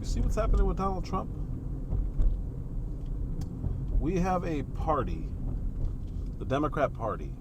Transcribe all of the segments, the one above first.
see what's happening with Donald Trump? We have a party, the Democrat Party,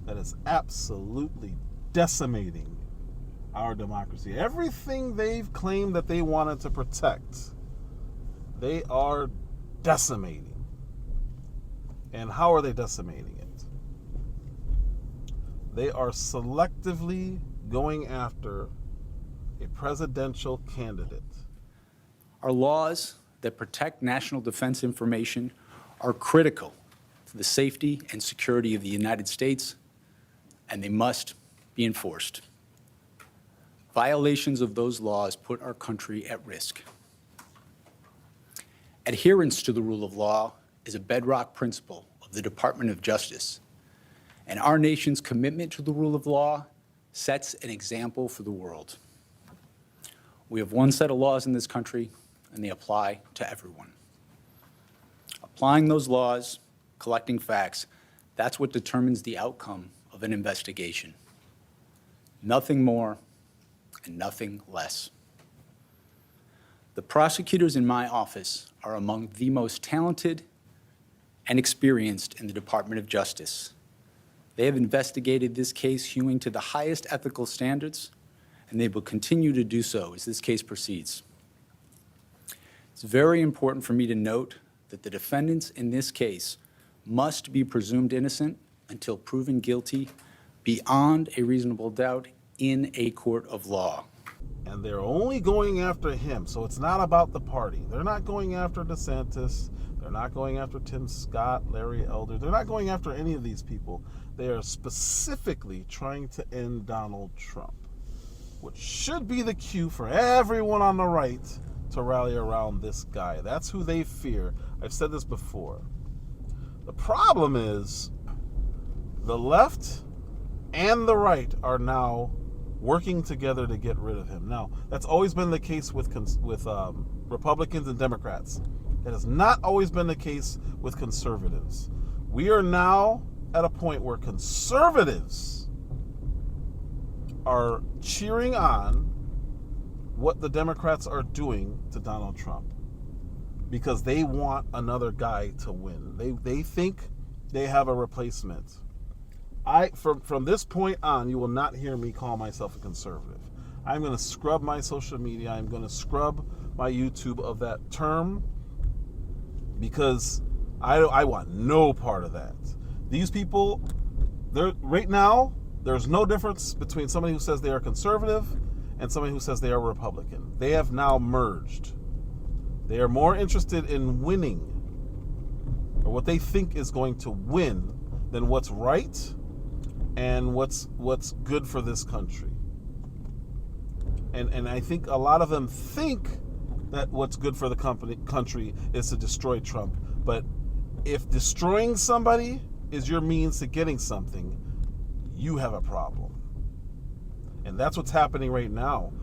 that is absolutely decimating our democracy. Everything they've claimed that they wanted to protect, they are decimating. And how are they decimating it? They are selectively going after a presidential candidate. Our laws that protect national defense information are critical to the safety and security of the United States, and they must be enforced. Violations of those laws put our country at risk. Adherence to the rule of law is a bedrock principle of the Department of Justice, and our nation's commitment to the rule of law sets an example for the world. We have one set of laws in this country, and they apply to everyone. Applying those laws, collecting facts, that's what determines the outcome of an investigation. Nothing more and nothing less. The prosecutors in my office are among the most talented and experienced in the Department of Justice. They have investigated this case hewing to the highest ethical standards, and they will continue to do so as this case proceeds. It's very important for me to note that the defendants in this case must be presumed innocent until proven guilty beyond a reasonable doubt in a court of law. And they're only going after him, so it's not about the party. They're not going after DeSantis. They're not going after Tim Scott, Larry Elder. They're not going after any of these people. They are specifically trying to end Donald Trump, which should be the cue for everyone on the right to rally around this guy. That's who they fear. I've said this before. The problem is the left and the right are now working together to get rid of him. Now, that's always been the case with Republicans and Democrats. It has not always been the case with conservatives. We are now at a point where conservatives are cheering on what the Democrats are doing to Donald Trump because they want another guy to win. They think they have a replacement. From this point on, you will not hear me call myself a conservative. I'm going to scrub my social media. I'm going to scrub my YouTube of that term because I want no part of that. These people, right now, there's no difference between somebody who says they are conservative and somebody who says they are Republican. They have now merged. They are more interested in winning, or what they think is going to win, than what's right and what's good for this country. And I think a lot of them think that what's good for the country is to destroy Trump. But if destroying somebody is your means to getting something, you have a problem. And that's what's happening right now.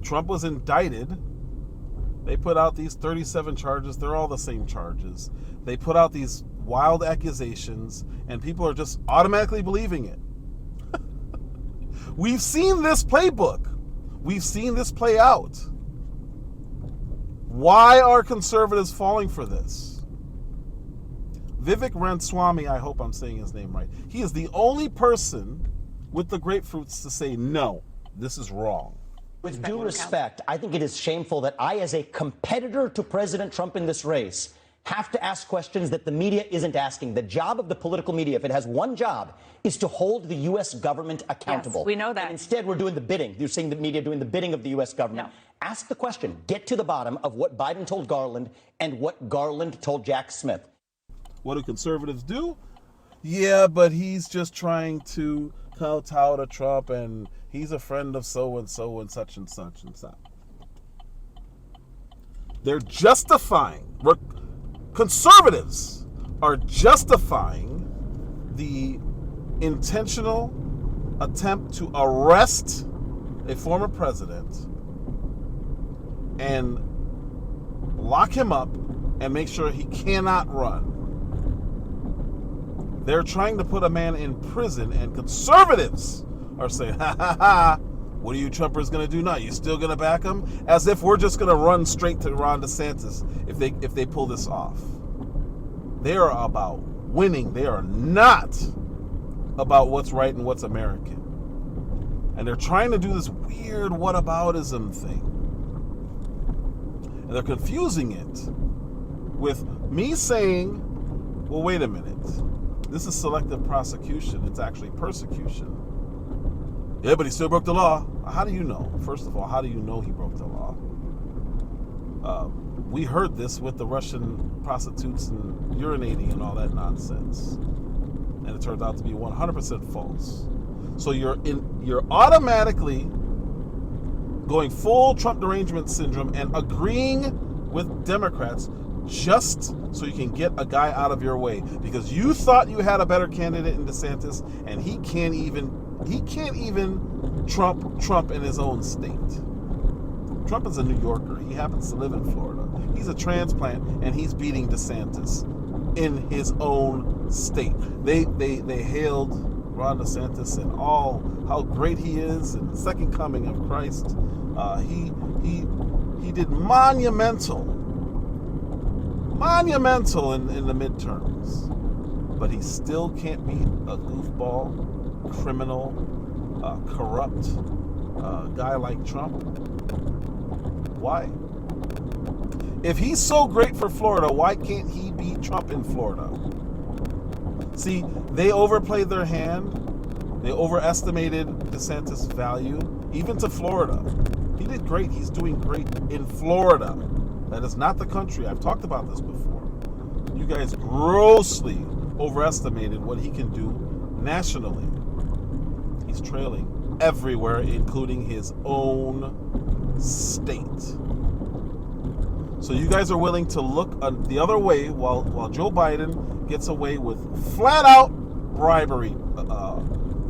Trump was indicted. They put out these 37 charges. They're all the same charges. They put out these wild accusations, and people are just automatically believing it. We've seen this playbook. We've seen this play out. Why are conservatives falling for this? Vivek Ramaswamy, I hope I'm saying his name right. He is the only person with the grapefruits to say, no, this is wrong. With due respect, I think it is shameful that I, as a competitor to President Trump in this race, have to ask questions that the media isn't asking. The job of the political media, if it has one job, is to hold the U.S. government accountable. Yes, we know that. And instead, we're doing the bidding. You're seeing the media doing the bidding of the U.S. government. No. Ask the question. Get to the bottom of what Biden told Garland and what Garland told Jack Smith. What do conservatives do? Yeah, but he's just trying to kowtow to Trump, and he's a friend of so-and-so and such and such and such. They're justifying, conservatives are justifying the intentional attempt to arrest a former president and lock him up and make sure he cannot run. They're trying to put a man in prison, and conservatives are saying, ha ha ha, What are you Trumpers going to do now? You still going to back him? As if we're just going to run straight to Ron DeSantis if they pull this off. They are about winning. They are not about what's right and what's American. And they're trying to do this weird whataboutism thing. And they're confusing it with me saying, well, wait a minute. This is selective prosecution. It's actually persecution. Yeah, but he still broke the law. How do you know? First of all, how do you know he broke the law? We heard this with the Russian prostitutes and urinating and all that nonsense. And it turned out to be 100% false. So you're automatically going full Trump derangement syndrome and agreeing with Democrats just so you can get a guy out of your way, because you thought you had a better candidate in DeSantis, and he can't even trump in his own state. Trump is a New Yorker. He happens to live in Florida. He's a transplant, and he's beating DeSantis in his own state. They hailed Ron DeSantis and all how great he is and the second coming of Christ. He did monumental in the midterms, but he still can't beat a goofball, criminal, corrupt guy like Trump. Why? If he's so great for Florida, why can't he beat Trump in Florida? See, they overplayed their hand. They overestimated DeSantis' value, even to Florida. He did great. He's doing great in Florida. That is not the country. I've talked about this before. You guys grossly overestimated what he can do nationally. He's trailing everywhere, including his own state. So you guys are willing to look the other way while Joe Biden gets away with flat-out bribery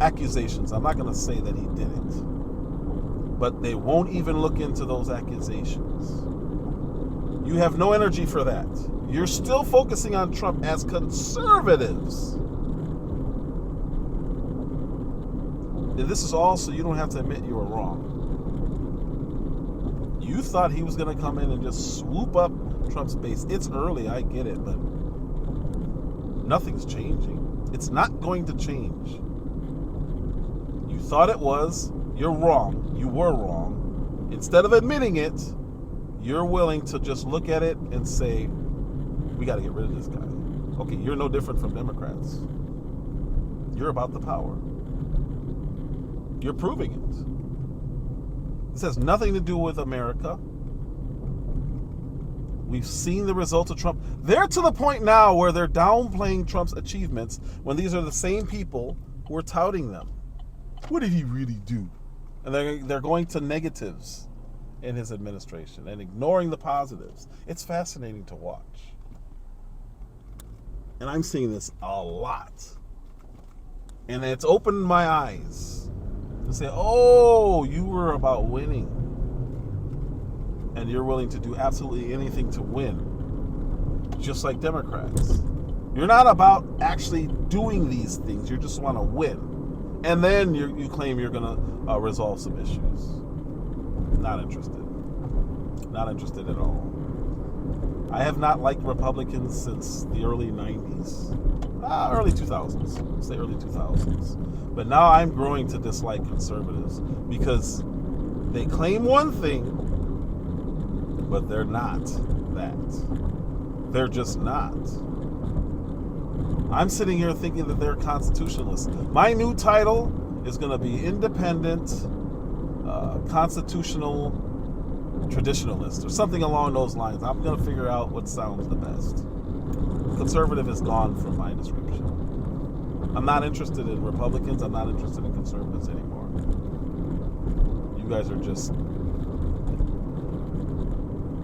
accusations. I'm not going to say that he did it, but they won't even look into those accusations. You have no energy for that. You're still focusing on Trump as conservatives. And this is also, you don't have to admit you were wrong. You thought he was going to come in and just swoop up Trump's base. It's early, I get it, but nothing's changing. It's not going to change. You thought it was. You're wrong. You were wrong. Instead of admitting it, you're willing to just look at it and say, we got to get rid of this guy. Okay, you're no different from Democrats. You're about the power. You're proving it. This has nothing to do with America. We've seen the results of Trump. They're to the point now where they're downplaying Trump's achievements when these are the same people who are touting them. What did he really do? And they're going to negatives in his administration and ignoring the positives. It's fascinating to watch. And I'm seeing this a lot. And it's opened my eyes to say, oh, you were about winning. And you're willing to do absolutely anything to win. Just like Democrats. You're not about actually doing these things. You just want to win. And then you claim you're going to resolve some issues. Not interested. Not interested at all. I have not liked Republicans since the early 90s. Early 2000s. Say early 2000s. But now I'm growing to dislike conservatives because they claim one thing, but they're not that. They're just not. I'm sitting here thinking that they're constitutionalists. My new title is going to be Independent Constitutional Traditionalist or something along those lines. I'm going to figure out what sounds the best. Conservative is gone from my description. I'm not interested in Republicans. I'm not interested in conservatives anymore. You guys are just...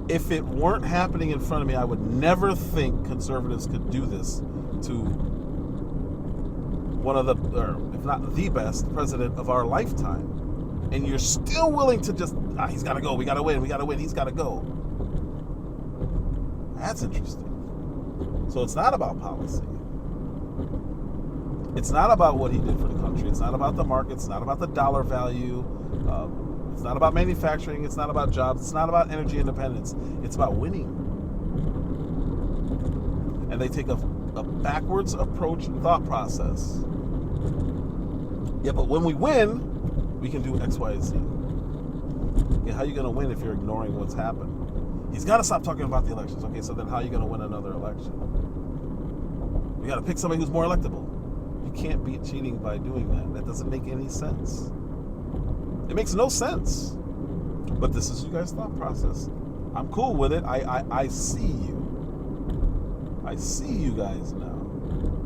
If it weren't happening in front of me, I would never think conservatives could do this to one of the, or if not the best president of our lifetime. And you're still willing to just, he's got to go, we got to win, he's got to go. That's interesting. So it's not about policy. It's not about what he did for the country. It's not about the market. It's not about the dollar value. It's not about manufacturing. It's not about jobs. It's not about energy independence. It's about winning. And they take a backwards approach and thought process. Yeah, but when we win, we can do X, Y, and Z. Okay, how are you going to win if you're ignoring what's happened? He's got to stop talking about the elections. Okay, so then how are you going to win another election? You got to pick somebody who's more electable. You can't beat cheating by doing that. That doesn't make any sense. It makes no sense. But this is you guys' thought process. I'm cool with it. I see you. I see you guys now.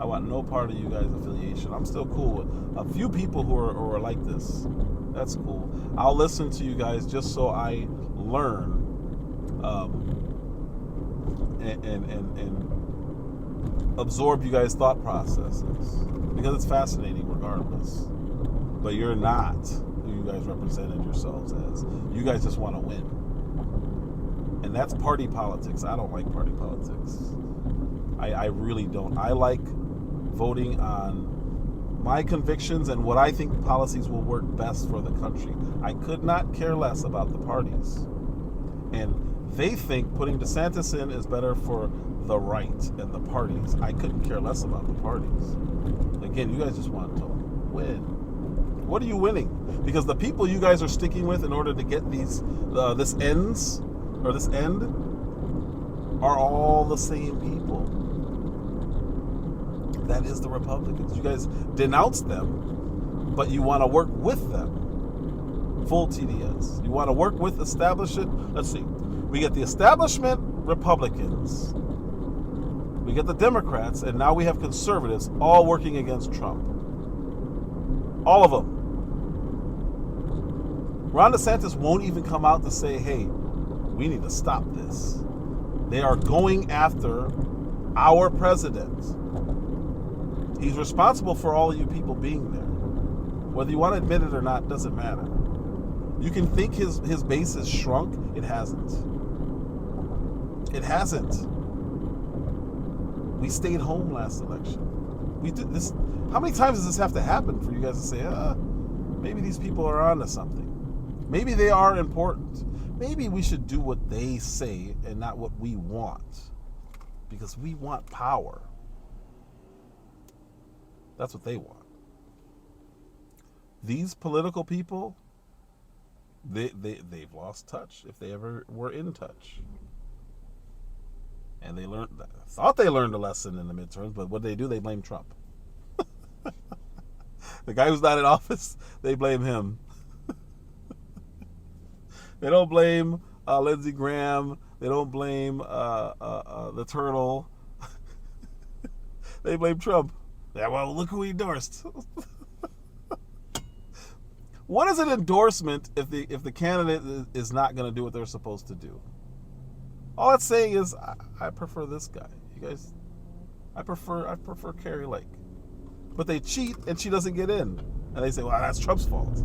I want no part of you guys' affiliation. I'm still cool with a few people who are like this. That's cool. I'll listen to you guys just so I learn and absorb you guys' thought processes, because it's fascinating regardless. But you're not who you guys represented yourselves as. You guys just want to win. And that's party politics. I don't like party politics. I really don't. I like voting on my convictions and what I think policies will work best for the country. I could not care less about the parties. And they think putting DeSantis in is better for the right and the parties. I couldn't care less about the parties. Again, you guys just want to win. What are you winning? Because the people you guys are sticking with in order to get this end are all the same people. That is the Republicans. You guys denounce them, but you want to work with them. Full TDS. You want to work with establishment. Let's see. We get the establishment Republicans. We get the Democrats, and now we have conservatives all working against Trump. All of them. Ron DeSantis won't even come out to say, hey, we need to stop this. They are going after our president. He's responsible for all of you people being there. Whether you want to admit it or not, doesn't matter. You can think his base has shrunk. It hasn't. It hasn't. We stayed home last election. We did this. How many times does this have to happen for you guys to say, maybe these people are onto something? Maybe they are important. Maybe we should do what they say and not what we want. Because we want power. That's what they want. These political people, they've lost touch, if they ever were in touch. And they thought they learned a lesson in the midterms, but what do? They blame Trump. The guy who's not in office, they blame him. They don't blame Lindsey Graham. They don't blame the turtle. They blame Trump. Yeah, well, look who he endorsed. What is an endorsement if the candidate is not going to do what they're supposed to do? All that's saying is I prefer this guy. You guys, I prefer Carrie Lake, but they cheat and she doesn't get in, and they say, well, that's Trump's fault.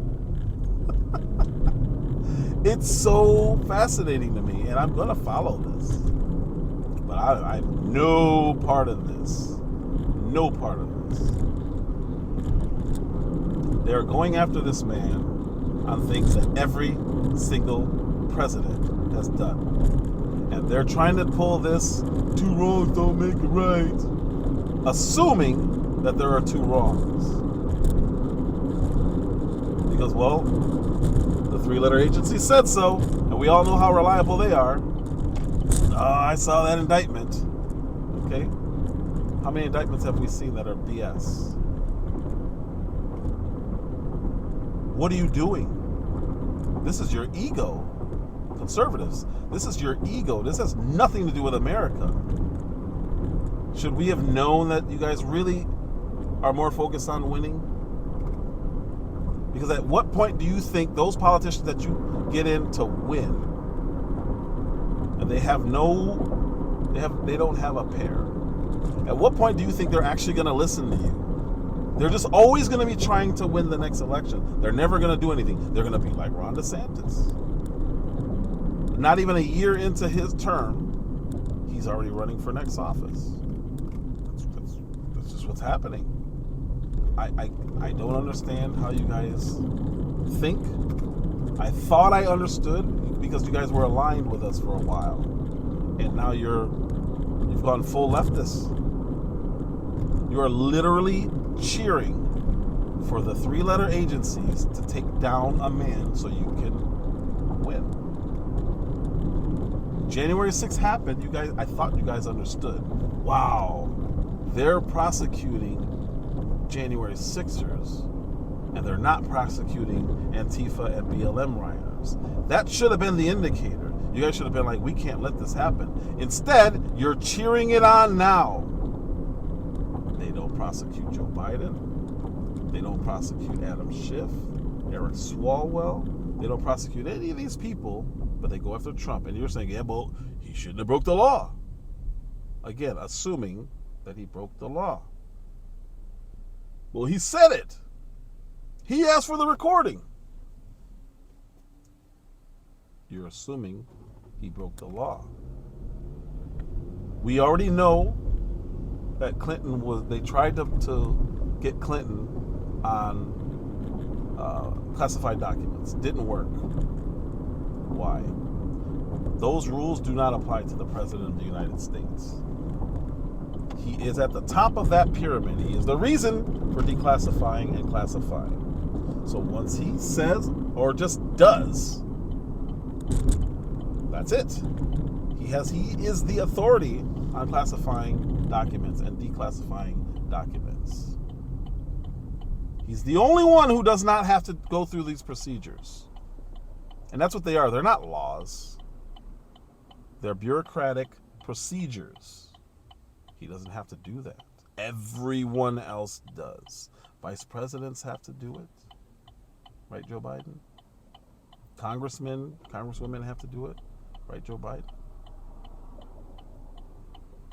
It's so fascinating to me, and I'm going to follow this, but I have no part of this. No part of this. They're going after this man on things that every single president has done. And they're trying to pull this, two wrongs don't make it right, assuming that there are two wrongs. Because, well, the three-letter agency said so, and we all know how reliable they are. I saw that indictment. Okay? How many indictments have we seen that are BS? What are you doing? This is your ego. Conservatives, this is your ego. This has nothing to do with America. Should we have known that you guys really are more focused on winning? Because at what point do you think those politicians that you get in to win, and they don't have a pair? At what point do you think they're actually going to listen to you? They're just always going to be trying to win the next election. They're never going to do anything. They're going to be like Ron DeSantis. Not even a year into his term, he's already running for next office. That's just what's happening. I don't understand how you guys think. I thought I understood because you guys were aligned with us for a while, and now you've gone full leftist. You are literally cheering for the three-letter agencies to take down a man so you can win. January 6th happened. You guys, I thought you guys understood. Wow, they're prosecuting January 6ers, and they're not prosecuting Antifa and BLM rioters. That should have been the indicator. You guys should have been like, we can't let this happen. Instead, you're cheering it on now. They don't prosecute Joe Biden. They don't prosecute Adam Schiff, Eric Swalwell. They don't prosecute any of these people, but they go after Trump. And you're saying, yeah, well, he shouldn't have broke the law. Again, assuming that he broke the law. Well, he said it. He asked for the recording. You're assuming he broke the law. We already know that they tried to get Clinton on classified documents. Didn't work. Why? Those rules do not apply to the President of the United States. He is at the top of that pyramid. He is the reason for declassifying and classifying. So once he says or just does, that's it. He is the authority on classifying documents and declassifying documents. He's the only one who does not have to go through these procedures. And that's what they are. They're not laws. They're bureaucratic procedures. He doesn't have to do that. Everyone else does. Vice presidents have to do it. Right, Joe Biden? Congressmen, congresswomen have to do it. Right, Joe Biden?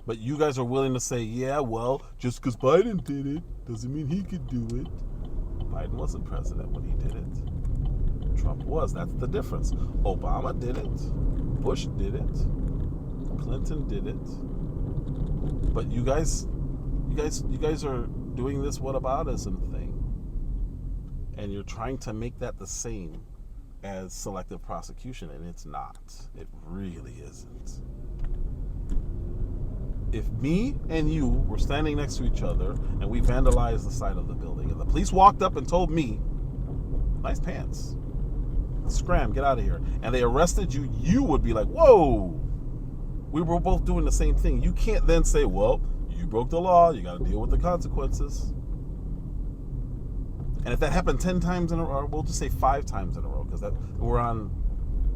But you guys are willing to say, yeah, well, just because Biden did it doesn't mean he could do it. Biden wasn't president when he did it. Trump was. That's the difference. Obama did it. Bush did it. Clinton did it. But you guys are doing this whataboutism thing, and you're trying to make that the same as selective prosecution, and it's not. It really isn't. If me and you were standing next to each other and we vandalized the side of the building, and the police walked up and told me, nice pants, scram, get out of here, and they arrested you, you would be like, whoa, we were both doing the same thing. You can't then say, well, you broke the law, you got to deal with the consequences. And if that happened 10 times in a row, we'll just say 5 times in a row, because we're on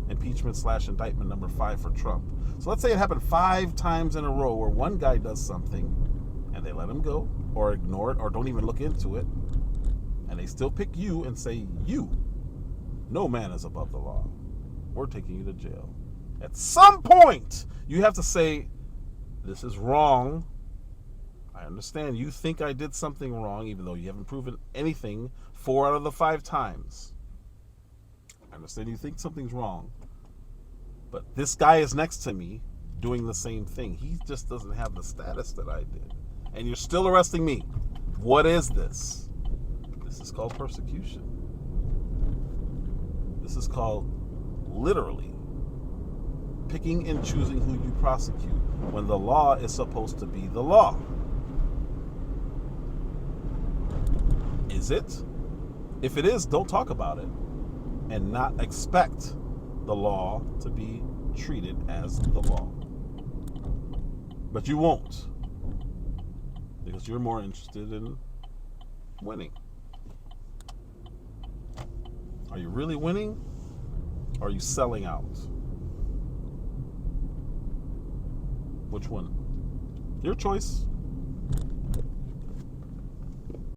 impeachment/indictment number 5 for Trump. So let's say it happened 5 times in a row where one guy does something and they let him go or ignore it or don't even look into it, and they still pick you and say, you, no man is above the law. We're taking you to jail. At some point, you have to say, this is wrong. I understand you think I did something wrong, even though you haven't proven anything 4 out of the 5 times. I understand you think something's wrong, but this guy is next to me doing the same thing. He just doesn't have the status that I did. And you're still arresting me. What is this? This is called persecution. This is called literally picking and choosing who you prosecute when the law is supposed to be the law. Is it? If it is, don't talk about it and not expect the law to be treated as the law. But you won't, because you're more interested in winning. Are you really winning, or are you selling out? Which one? Your choice.